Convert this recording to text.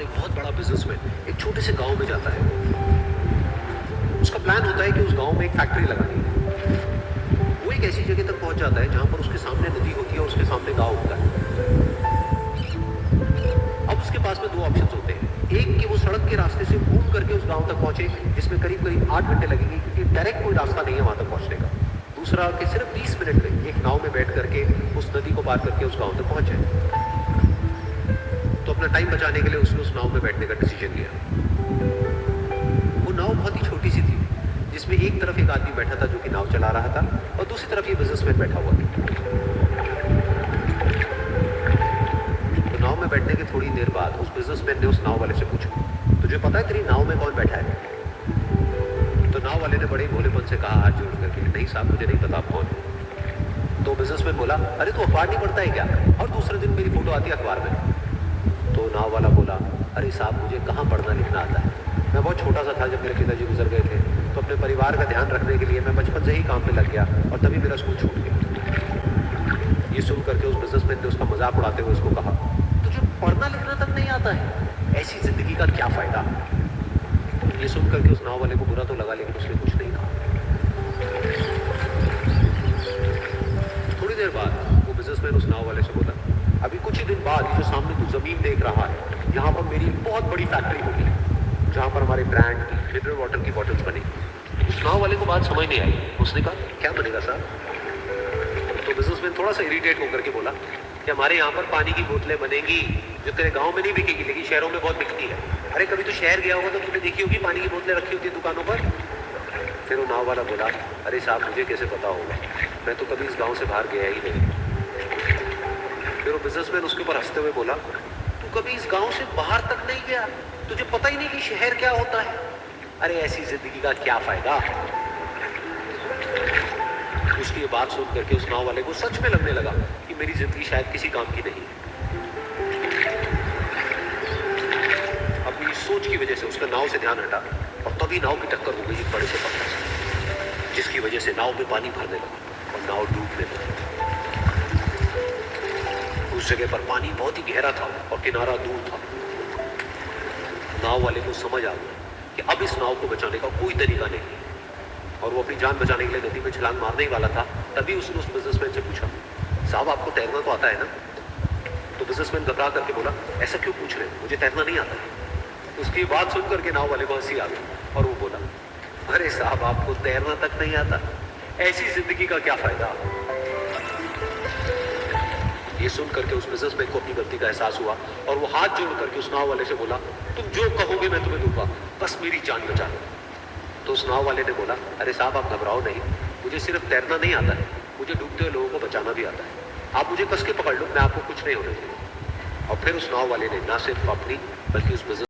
बार एक बहुत बड़ा बिजनेसमैन एक छोटे से गांव में जाता है। उसका प्लान होता है कि उस गांव में एक फैक्ट्री लगानी है। वो एक ऐसी जगह तक पहुंच जाता है जहां पर उसके सामने नदी होती है और उसके सामने गांव होता है। अब उसके पास में दो ऑप्शंस होते हैं। एक कि वो सड़क के रास्ते से घूम करके उस गांव तक पहुंचे, जिसमें करीब करीब 8 घंटे लगेंगे क्योंकि डायरेक्ट कोई रास्ता नहीं है वहां तक पहुंचने का। दूसरा कि सिर्फ 20 मिनट में एक नाव में बैठ करके उस नदी को पार करके उस गांव तक पहुंच जाए। तो अपना टाइम बचाने के लिए उसने उस नाव में बैठने का डिसीजन लिया। वो नाव बहुत ही छोटी सी थी, जिसमें एक तरफ एक आदमी बैठा था जो कि नाव चला रहा था और दूसरी तरफ ये बिजनेसमैन बैठा हुआ था। तो नाव में बैठने के थोड़ी देर बाद उस बिजनेसमैन ने उस नाव वाले से पूछा, तुझे पता है तेरी नाव में कौन बैठा है? तो नाव वाले ने बड़े भोलेपन से कहा हाथ जोड़ करके, नहीं साहब मुझे नहीं पता कौन है। तो बिजनेसमैन बोला, अरे तू अखबार नहीं पढ़ता है क्या? और दूसरे दिन मेरी फोटो आती है अखबार में। तो नाव वाला बोला, अरे साहब मुझे कहाँ पढ़ना लिखना आता है, मैं बहुत छोटा सा था जब मेरे पिताजी गुजर गए थे, तो अपने परिवार का ध्यान रखने के लिए मैं बचपन से ही काम पे लग गया और तभी मेरा स्कूल छूट गया। ये सुन करके उस बिजनेसमैन ने उसका मजाक उड़ाते हुए उसको कहा, तुझे पढ़ना लिखना तक नहीं आता है, ऐसी जिंदगी का क्या फायदा? ये सुन करके उस नाव वाले को बुरा तो लगा, लेकिन उसने कुछ नहीं कहा। थोड़ी देर बाद वो बिजनेसमैन उस नाव वाले से बोला, अभी कुछ ही दिन बाद ये जो सामने तू जमीन देख रहा है, यहाँ पर मेरी एक बहुत बड़ी फैक्ट्री होगी जहाँ पर हमारे ब्रांड की मिनरल वाटर की बॉटल्स बनेगी। उस नाव वाले को बात समझ नहीं आई। उसने कहा, क्या बनेगा सर? तो बिजनेसमैन थोड़ा सा इरिटेट होकर के बोला कि हमारे यहाँ पर पानी की बोतलें बनेगी जो तेरे गांव में नहीं बिकेगी लेकिन शहरों में बहुत बिकती है। अरे कभी तो शहर गया होगा तो तुमने देखी होगी पानी की बोतलें रखी होती है दुकानों पर। फिर वो नाव वाला बोला, अरे साहब मुझे कैसे पता होगा, मैं तो कभी इस गाँव से बाहर गया ही नहीं। फिर वो बिजनेसमैन उसके ऊपर हंसते हुए बोला, तू कभी इस गांव से बाहर तक नहीं गया, तुझे पता ही नहीं कि शहर क्या होता है? अरे ऐसी जिंदगी का क्या फायदा? उसकी ये बात सुन करके उस नाव वाले को सच में लगने लगा कि मेरी जिंदगी शायद किसी काम की नहीं है। अपनी सोच की वजह से उसका नाव से ध्यान हटा और तभी नाव की टक्कर हो गई एक बड़े से पत्थर से, जिसकी वजह से नाव में पानी भरने लगा और नाव डूबने लगी। उस जगह पर पानी बहुत ही गहरा था और किनारा दूर था। नाव वाले को समझ आ गया कि अब इस नाव को बचाने का कोई तरीका नहीं है और वो अपनी जान बचाने के लिए नदी में छलांग मारने ही वाला था। तभी उसने उस बिजनेसमैन से पूछा, साहब आपको तैरना तो आता है ना? तो बिजनेसमैन घबरा करके बोला, ऐसा क्यों पूछ रहे हैं, मुझे तैरना नहीं आता है। तो उसकी बात सुन करके नाव वाले को हंसी आ गई और वो बोला, अरे साहब आपको तैरना तक नहीं आता, ऐसी जिंदगी का क्या फायदा? ये सुन करके उस बिजनेसमैन को अपनी गलती का एहसास हुआ और वो हाथ जोड़ करके उस नाव वाले से बोला, तुम जो कहोगे मैं तुम्हें दूंगा, बस मेरी जान बचा लो। तो उस नाव वाले ने बोला, अरे साहब आप घबराओ नहीं, मुझे सिर्फ तैरना नहीं आता है, मुझे डूबते हुए लोगों को बचाना भी आता है। आप मुझे कस के पकड़ लो, मैं आपको कुछ नहीं होने दूंगा। और फिर उस नाव वाले ने ना सिर्फ अपनी बल्कि उस